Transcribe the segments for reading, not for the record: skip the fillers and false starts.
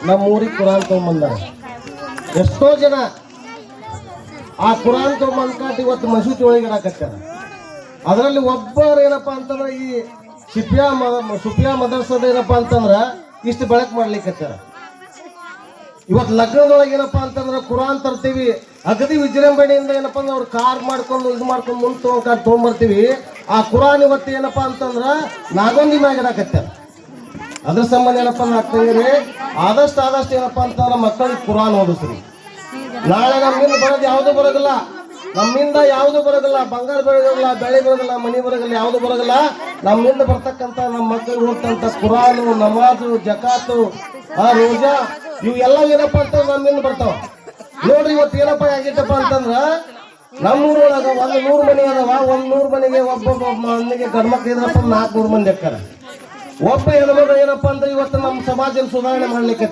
ನಮ್ಮ ಊರಿಗೆ ಕುರಾನ್ ತೊಗೊಂಬಂದಾರ. ಎಷ್ಟೋ ಜನ ಆ ಕುರಾನ್ ತೊಗೊಂಬಂದ್ಕಾಟ್ ಇವತ್ತು ಮಸೂತಿ ಒಳಗೆ ಇಡಾಕತ್ತಾರ. ಅದರಲ್ಲಿ ಒಬ್ಬರು ಏನಪ್ಪಾ ಅಂತಂದ್ರೆ ಈ ಸುಫಿಯಾ ಮದರ್ಸದ ಏನಪ್ಪಾ ಅಂತಂದ್ರ ಇಷ್ಟು ಬೆಳಕು ಮಾಡ್ಲಿಕ್ಕತ್ತಾರ. ಇವತ್ತು ಲಗ್ನದೊಳಗೆ ಏನಪ್ಪಾ ಅಂತಂದ್ರೆ ಕುರಾನ್ ತರ್ತೀವಿ, ಅಗದಿ ವಿಜೃಂಭಣೆಯಿಂದ ಏನಪ್ಪಾ ಅಂದ್ರೆ ಅವ್ರು ಕಾರ್ ಮಾಡ್ಕೊಂಡು ಇದು ಮಾಡ್ಕೊಂಡು ಮುಂದೆ ತೊಗೊಂಬರ್ತೀವಿ. ಆ ಕುರಾನ್ ಇವತ್ತು ಏನಪ್ಪಾ ಅಂತಂದ್ರ ನಾಗೊಂದಿ ಮ್ಯಾಗ ಇಡಾಕತ್ತಾರ. ಅದ್ರ ಸಂಬಂಧ ಏನಪ್ಪಾ ಆಗ್ತಂಗ್ರಿ, ಆದಷ್ಟು ಏನಪ್ಪಾ ಅಂತಂದ್ರ ಮಕ್ಕಳಿಗೆ ಕುರಾನ್ ಓದಿಸ್ರಿ. ನಾಳೆ ನಮ್ಮಿಂದ ಬರೋದು ಯಾವುದು ಬರೋದಿಲ್ಲ, ನಮ್ಮಿಂದ ಯಾವುದು ಬರೋದಿಲ್ಲ, ಬಂಗಾರ ಬರೋದಿಲ್ಲ, ಬೆಳೆ ಬರೋದಿಲ್ಲ, ಮನಿ ಬರೋದಿಲ್ಲ, ಯಾವುದು ಬರೋದಿಲ್ಲ. ನಮ್ಮಿಂದ ಬರ್ತಕ್ಕಂಥ ನಮ್ಮ ಮಕ್ಕಳಿಗೆ ಹೋಗ್ತಂತ ಕುರಾನು, ನಮಾಜು, ಜಕಾತು, ರೋಜಾ ಇವೆಲ್ಲ ಏನಪ್ಪಾ ಅಂತಂದ್ರೆ ನಮ್ಮಿಂದ ಬರ್ತಾವ. ನೋಡ್ರಿ ಇವತ್ತು ಏನಪ್ಪಾ ಆಗಿತ್ತಪ್ಪ ಅಂತಂದ್ರ ನಮ್ಮೂರೊಳಗ 100 ಮನೆ ಅದಾವ. 100 ಮನೆಗೆ ಒಬ್ಬೊಬ್ಬ ಮನೆಗೆ ಗಂಡ್ಮಕ್ಳು ಇದ್ರಪ್ಪ 400 ಮಂದಿ ಅಕ್ಕಾರ. ಒಬ್ಬ ಹೆಣ್ಮಗಳು ಏನಪ್ಪಾ ಅಂದ್ರೆ ಇವತ್ತು ನಮ್ಮ ಸಮಾಜನ ಸುಧಾರಣೆ ಮಾಡ್ಲಿಕ್ಕೆ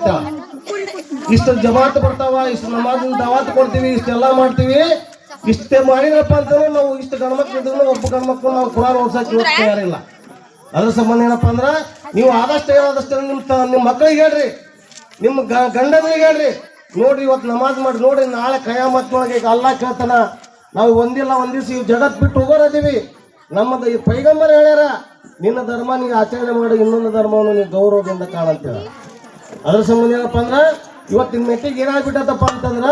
ಇಷ್ಟು ಜಮಾತ್ ಬರ್ತಾವ, ಇಷ್ಟು ನಮಾಜಿನ ದಾವಾತ್ ಕೊಡ್ತೀವಿ, ಇಷ್ಟೆಲ್ಲ ಮಾಡ್ತೀವಿ. ಇಷ್ಟೇ ಮಾಡಿದ್ರಪ್ಪ ಅಂತಂದ್ರೆ ನಾವು ಇಷ್ಟು ಗಂಡ್ಮಕ್ಳು ಇದ್ರು ಒಬ್ಬ ಗಂಡ್ಮಕ್ಳು ನಾವು ಕುರಾನ್ ಓದ್ಸಕ್ಕೆ ಇವತ್ತು ತಯಾರಿಲ್ಲ. ಅದ್ರ ಸಂಬಂಧ ಏನಪ್ಪಾ ಅಂದ್ರ ನೀವು ಆದಷ್ಟು ನಿಮ್ಮ ಮಕ್ಕಳಿಗೆ ಹೇಳ್ರಿ, ನಿಮ್ಮ ಗಂಡನಿಗೆ ಹೇಳ್ರಿ. ನೋಡ್ರಿ ಇವತ್ತು ನಮಾಜ್ ಮಾಡಿ ನೋಡ್ರಿ, ನಾಳೆ ಕಯಾಮತ್ನೊಳಗೆ ಈಗ ಅಲ್ಲಾ ಕೇಳ್ತಾನ. ನಾವು ಒಂದಿಲ್ಲ ಒಂದ್ ದಿವ್ಸ ಈ ಜಗತ್ ಬಿಟ್ಟು ಹೋಗೋರದೀವಿ. ನಮ್ಮದು ಈ ಪೈಗಂಬರ್ ಹೇಳ್ಯಾರ, ನಿನ್ನ ಧರ್ಮ ನೀವು ಆಚರಣೆ ಮಾಡಿ, ಇನ್ನೊಂದು ಧರ್ಮವನ್ನು ನೀವು ಗೌರವದಿಂದ ಕಾಣಂತೀರ. ಅದ್ರ ಸಂಬಂಧ ಏನಪ್ಪ ಅಂದ್ರ ಇವತ್ತಿನ ಮೆಟ್ಟಿಗೆ ಏನಾಗ್ಬಿಟ್ಟದಪ್ಪ ಅಂತಂದ್ರ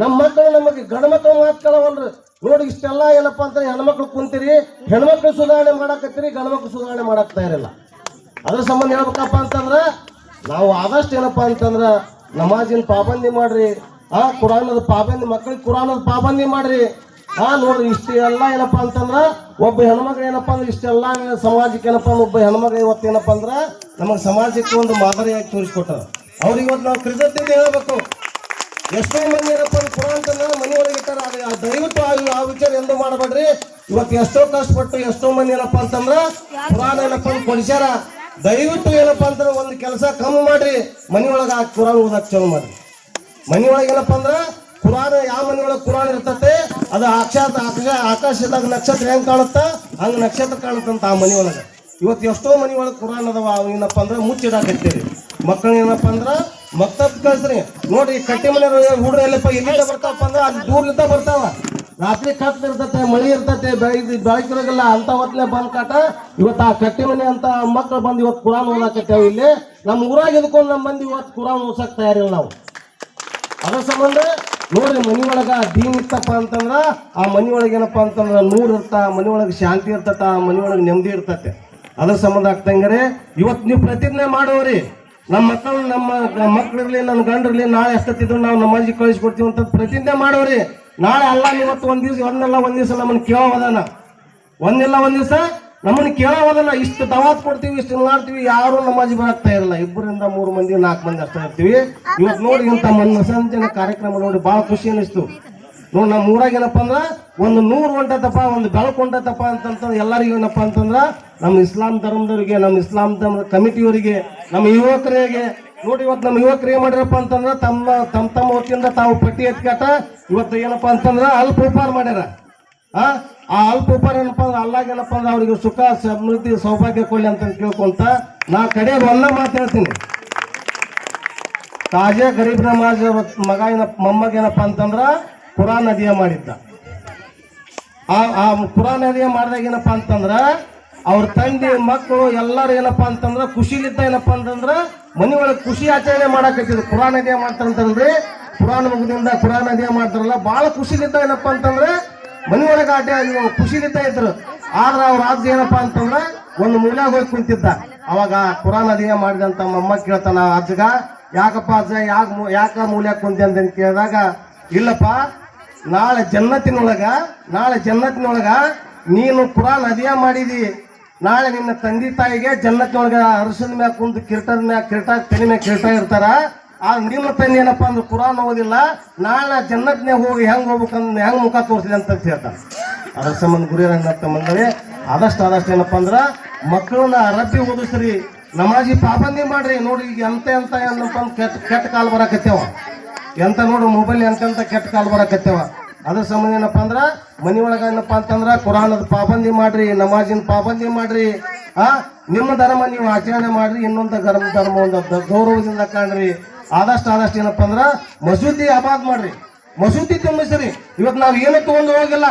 ನಮ್ಮ ಮಕ್ಕಳು ನಮಗೆ ಗಂಡ ಮಕ್ಕಳು ಮಾತ್ಕೊಳ್ಳವಲ್ರಿ. ನೋಡಿ ಇಷ್ಟೆಲ್ಲ ಏನಪ್ಪಾ ಅಂತ ಹೆಣ್ಮಕ್ಳು ಕುಂತೀರಿ, ಹೆಣ್ಮಕ್ಳು ಸುಧಾರಣೆ ಮಾಡಾಕತ್ತೀರಿ, ಗಂಡ್ಮಕ್ಳು ಸುಧಾರಣೆ ಮಾಡಾಕ್ತಾ ಇರಲ್ಲ. ಅದ್ರ ಸಂಬಂಧ ಹೇಳ್ಬೇಕಪ್ಪ ಅಂತಂದ್ರ ನಾವು ಆದಷ್ಟು ಏನಪ್ಪಾ ಅಂತಂದ್ರ ನಮಾಜಿನ ಪಾಬಂದಿ ಮಾಡ್ರಿ, ಕುರಾನದ ಪಾಬಂದಿ, ಮಕ್ಕಳಿಗೆ ಕುರಾನದ ಪಾಬಂದಿ ಮಾಡ್ರಿ. ನೋಡ್ರಿ ಇಷ್ಟೆಲ್ಲ ಏನಪ್ಪಾ ಅಂತಂದ್ರ ಒಬ್ಬ ಹೆಣ್ಮಕ್ಳು ಏನಪ್ಪಾ ಅಂದ್ರೆ ಇಷ್ಟೆಲ್ಲ ಸಮಾಜಕ್ಕೆ ಏನಪ್ಪಾ ಒಬ್ಬ ಹೆಣ್ಮಕ್ಳು ಇವತ್ತು ಏನಪ್ಪಾ ಅಂದ್ರ ನಮಗೆ ಸಮಾಜಕ್ಕೆ ಒಂದು ಮಾದರಿಯಾಗಿ ತೋರಿಸ್ಕೊಟ್ಟಾರ. ಅವ್ರಿಗೆ ಇವತ್ತು ನಾವು ಕೃತಜ್ಞತೆ ಹೇಳ್ಬೇಕು. ಎಷ್ಟೋ ಮಂದಿ ಏನಪ್ಪ ಕುರಾನ್ ತಂದ್ರೆ ಮನೆ ಒಳಗೆ ಇಟ್ಟಾರ. ದಯವಿಟ್ಟು ಆ ವಿಚಾರ ಎಂದು ಮಾಡಬೇಡ್ರಿ. ಇವತ್ತು ಎಷ್ಟೋ ಕಷ್ಟಪಟ್ಟು ಎಷ್ಟೋ ಮಂದಿ ಏನಪ್ಪಾ ಅಂತಂದ್ರ ಕುರಾನ್ ಏನಪ್ಪಾ ಕೊಡಿಸ್ಯಾರ. ದಯವಿಟ್ಟು ಏನಪ್ಪಾ ಅಂತಂದ್ರೆ ಒಂದು ಕೆಲಸ ಕಮ್ಮಿ ಮಾಡ್ರಿ, ಮನೆಯೊಳಗೆ ಆ ಕುರಾನ್ ಓದಕ್ ಚಾಲು ಮಾಡ್ರಿ. ಮನೆಯೊಳಗೆ ಏನಪ್ಪಾ ಅಂದ್ರ ಕುರಾನ್ ಯಾವ ಮನೆಯೊಳಗೆ ಕುರಾನ್ ಇರ್ತತೆ ಅದು ಆಕಾಶದಾಗ ನಕ್ಷತ್ರ ಹೆಂಗ್ ಕಾಣುತ್ತ ಹಂಗ ನಕ್ಷತ್ರ ಕಾಣುತ್ತಂತ ಆ ಮನೆಯೊಳಗೆ. ಇವತ್ತು ಎಷ್ಟೋ ಮನೆಯೊಳಗೆ ಕುರಾನ್ ಅದಾವ, ಏನಪ್ಪಾ ಅಂದ್ರೆ ಮುಚ್ಚಿಡಾಕತ್ತೀರಿ. ಮಕ್ಕಳು ಏನಪ್ಪಾ ಅಂದ್ರ ಮಕ್ತಬ್ ಕಳ್ಸ್ರಿ. ನೋಡ್ರಿ ಕಟ್ಟಿ ಮನೆ ಹುಡ್ರು ಎಲ್ಲಪ್ಪ ಎಲ್ಲಿಂದ ಬರ್ತಾವಪ್ಪ ಅಂದ್ರೆ ಅಲ್ಲಿ ದೂರ್ಲಿಂದ ಬರ್ತಾವ. ರಾತ್ರಿ ಕತ್ಲ ಇರ್ತತೆ, ಮಳಿ ಇರ್ತತೆ, ಬೆಳಕಿರೋದಿಲ್ಲ ಅಂತ ಹೊತ್ಲೆ ಬಂದ್ ಕಾಟ. ಇವತ್ತು ಆ ಕಟ್ಟಿ ಮನೆ ಅಂತ ಮಕ್ಕಳು ಬಂದು ಇವತ್ತು ಕುರಾನ್ ಓದಾಕತ್ತೇವೆ. ಇಲ್ಲಿ ನಮ್ಮ ಊರಾಗ ಎದ್ಕೊಂಡು ನಮ್ಮ ಮಂದಿ ಇವತ್ತು ಕುರಾನ್ ಓದ್ಸಕ್ ತಯಾರಿಲ್ಲ ನಾವು. ಅದ್ರ ಸಂಬಂಧ ನೋಡ್ರಿ ಮನಿಯೊಳಗ ದೀನ್ ಇತ್ತಪ್ಪ ಅಂತಂದ್ರ ಆ ಮನಿಯೊಳಗೆ ಏನಪ್ಪಾ ಅಂತಂದ್ರ ನೂರ್ ಇರ್ತ, ಮನಿಯೊಳಗೆ ಶಾಂತಿ ಇರ್ತತ, ಮನಿಯೊಳಗೆ ನೆಮ್ಮದಿ ಇರ್ತತೆ. ಅದ್ರ ಸಂಬಂಧ ಆಗ್ತಂಗಾರೆ ಇವತ್ತು ನೀವು ಪ್ರತಿಜ್ಞೆ ಮಾಡೋರಿ, ನಮ್ಮ ಮಕ್ಕಳು ನಮ್ಮ ಮಕ್ಳಿರ್ಲಿ ನನ್ನ ಗಂಡ್ರಿರ್ಲಿ ನಾಳೆ ಎಷ್ಟೊತ್ತಿದ್ರು ನಾವು ನಮಾಜಿಗೆ ಕಳಿಸ್ಕೊಡ್ತೀವಿ ಅಂತ ಪ್ರತಿಜ್ಞೆ ಮಾಡೋರಿ. ನಾಳೆ ಅಲ್ಲ ಇವತ್ತು ಒಂದ್ ದಿವ್ಸ ಒಂದಿಲ್ಲ ಒಂದ್ ದಿವ್ಸ ನಮ್ಮನ್ನ ಕೇಳೋದನ, ಒಂದಿಲ್ಲ ಒಂದ್ ದಿವ್ಸ ನಮ್ಮನ್ನ ಕೇಳೋದನ್ನ. ಇಷ್ಟು ದವಾತ್ ಕೊಡ್ತೀವಿ, ಇಷ್ಟು ಮಾಡ್ತೀವಿ, ಯಾರು ನಮಾಜಿ ಬರಾಕ್ತಾ ಇರಲ್ಲ. 2 3 ಮಂದಿ 4 ಮಂದಿ ಅಷ್ಟೇ ಇರ್ತೀವಿ. ಇವತ್ತು ನೋಡಿ ಇಂಥ ಮನಸಂಜನೆ ಕಾರ್ಯಕ್ರಮ ನೋಡಿ ಬಹಳ ಖುಷಿ ಅನಿಸ್ತು. ನೋಡಿ ನಮ್ಮ ಊರಾಗ ಏನಪ್ಪಾ ಅಂದ್ರ ಒಂದು 100 ಹೊಂಟತಪ್ಪ, ಒಂದು ಬೆಳಕು ಹೊಂಟತಪ್ಪ ಅಂತಂತ ಎಲ್ಲರಿಗೂ ಏನಪ್ಪಾ ಅಂತಂದ್ರ ನಮ್ಮ ಇಸ್ಲಾಂ ಧರ್ಮದವರಿಗೆ, ನಮ್ಮ ಇಸ್ಲಾಂ ಧರ್ಮದ ಕಮಿಟಿಯವರಿಗೆ, ನಮ್ಮ ಯುವಕರಿಗೆ ನೋಡಿ ಇವತ್ತು ನಮ್ಮ ಯುವಕರು ಏನ್ ಮಾಡಿರಪ್ಪ ಅಂತಂದ್ರ ತಮ್ಮ ಹೊತ್ತಿಂದ ತಾವು ಪಟ್ಟಿ ಎತ್ಕಾಟ ಇವತ್ತು ಏನಪ್ಪಾ ಅಂತಂದ್ರ ಅಲ್ಪ ಉಪಹಾರ ಮಾಡ್ಯಾರ. ಆ ಅಲ್ಪ ಉಪಹಾರ ಏನಪ್ಪಾ ಅಂದ್ರೆ ಅಲ್ಲಾಗ ಏನಪ್ಪಾ ಅಂದ್ರೆ ಅವ್ರಿಗೆ ಸುಖ ಸಮೃದ್ಧಿ ಸೌಭಾಗ್ಯ ಕೊಡ್ಲಿ ಅಂತ ಕೇಳ್ಕೊಂತ ನಾ ಕಡೆ ಒಂದ ಮಾತು ಹೇಳ್ತೀನಿ. ತಾಜಾ ಗರೀಬ್ ನಮಾಜ್ ಮಗ ಮೊಮ್ಮಗ ಏನಪ್ಪಾ ಅಂತಂದ್ರ ಕುರಾನ್ ಅಧಿಯ ಮಾಡಿದ್ದ. ಆ ಕುರಾನ್ ಅಧಿಯ ಮಾಡಿದಾಗ ಏನಪ್ಪಾ ಅಂತಂದ್ರ ಅವ್ರ ತಂದೆ ಮಕ್ಕಳು ಎಲ್ಲರೂ ಏನಪ್ಪಾ ಅಂತಂದ್ರ ಖುಷಿಲಿದ್ದ ಏನಪ್ಪಾ ಅಂತಂದ್ರ ಮನಿ ಒಳಗೆ ಖುಷಿ ಆಚರಣೆ ಮಾಡಾಕತ್ತಿದ್ರು. ಕುರಾನ್ ಅಧಿಯ ಮಾಡ್ತಾರಂತಂದ್ರಿ, ಕುರಾನ್ ಮುಗದಿಂದ ಕುರಾನ್ ಅಧಿಯ ಮಾಡ್ತಾರಲ್ಲ, ಬಹಳ ಖುಷಿಲಿದ್ದ ಏನಪ್ಪಾ ಅಂತಂದ್ರೆ ಮನಿ ಒಳಗೆ ಆಟ ಖುಷಿಲಿದ್ದ ಇದ್ರು. ಆದ್ರೆ ಅವ್ರ ರಾಜ್ಯ ಏನಪ್ಪಾ ಅಂತಂದ್ರ ಒಂದು ಮೂಲ್ಯಾಗ ಹೋಗಿ ಕುಂತಿದ್ದ. ಅವಾಗ ಕುರಾನ್ ಅಧಿಯ ಮಾಡಿದಂತ ಮೊಮ್ಮ ಕೇಳ್ತಾನ ಅಜ್ಜಗ, ಯಾಕಪ್ಪ ಅಜ್ಜ ಯಾಕ ಮೂಲ್ಯಾಗ ಕುಂತಿ ಅಂತ ಕೇಳಿದಾಗ, ಇಲ್ಲಪ್ಪ ನಾಳೆ ಜನ್ನತ್ತಿನೊಳಗ ನೀನು ಕುರಾನ್ ಅಧಿಯ ಮಾಡಿದಿ, ನಾಳೆ ನಿನ್ನ ತಂದೆ ತಾಯಿಗೆ ಜನ್ನತ್ತಿನೊಳಗ ಅರಸನ ಮ್ಯಾಗ ಕುಂತು ಕಿರೀಟದ ಮ್ಯಾಗ ತೆನಿ ಮ್ಯಾಗ ಕಿರೀಟ ಇರ್ತಾರ. ನಿಮ್ಮ ತಂದೆ ಏನಪ್ಪಾ ಅಂದ್ರೆ ಕುರಾನ್ ಓದಿಲ್ಲ, ನಾಳೆ ಜನ್ನತ್ನಾಗ ಹೋಗಿ ಹೆಂಗ್ ಹೋಗ್ಬೇಕಂದ್ ಹೆಂಗ್ ಮುಖ ತೋರಿಸ್ಲಿ ಅಂತ ಹೇಳ್ತಾರ. ಅದ್ರ ಸಂಬಂಧ ಗುರಿಯರಂತ ಮಂದವೇ ಆದಷ್ಟು ಏನಪ್ಪಾ ಅಂದ್ರ ಮಕ್ಕಳನ್ನ ಅರಬ್ಬಿ ಓದಿಸ್ರಿ, ನಮಾಜಿ ಪಾಬಂದಿ ಮಾಡ್ರಿ. ನೋಡಿ ಈಗ ಎಂತ ಏನಪ್ಪ ಕೆಟ್ಟ ಕಾಲ್ ಬರಾಕತ್ತೇವ, ಎಂತ ನೋಡ್ರಿ ಮೊಬೈಲ್ ಎಂತೆಂತ ಕೆಟ್ಟ ಕಾಲ್ ಬರಾಕತ್ತೇವ. ಅದ್ರ ಸಂಬಂಧ ಏನಪ್ಪಾ ಅಂದ್ರ ಮನಿಯೊಳಗ ಏನಪ್ಪಾ ಅಂತಂದ್ರ ಕುರಾನದ ಪಾಬಂದಿ ಮಾಡ್ರಿ, ನಮಾಜಿನ ಪಾಬಂದಿ ಮಾಡ್ರಿ. ನಿಮ್ಮ ಧರ್ಮ ನೀವು ಆಚರಣೆ ಮಾಡ್ರಿ, ಇನ್ನೊಂದು ಧರ್ಮ ಒಂದು ಗೌರವದಿಂದ ಕಾಣ್ರಿ. ಆದಷ್ಟು ಏನಪ್ಪಾ ಅಂದ್ರ ಮಸೂತಿ ಆಬಾದ್ ಮಾಡ್ರಿ, ಮಸೂತಿ ತುಂಬಿಸ್ರಿ. ಇವತ್ತು ನಾವು ಏನು ತಗೊಂಡು ಹೋಗಿಲ್ಲ.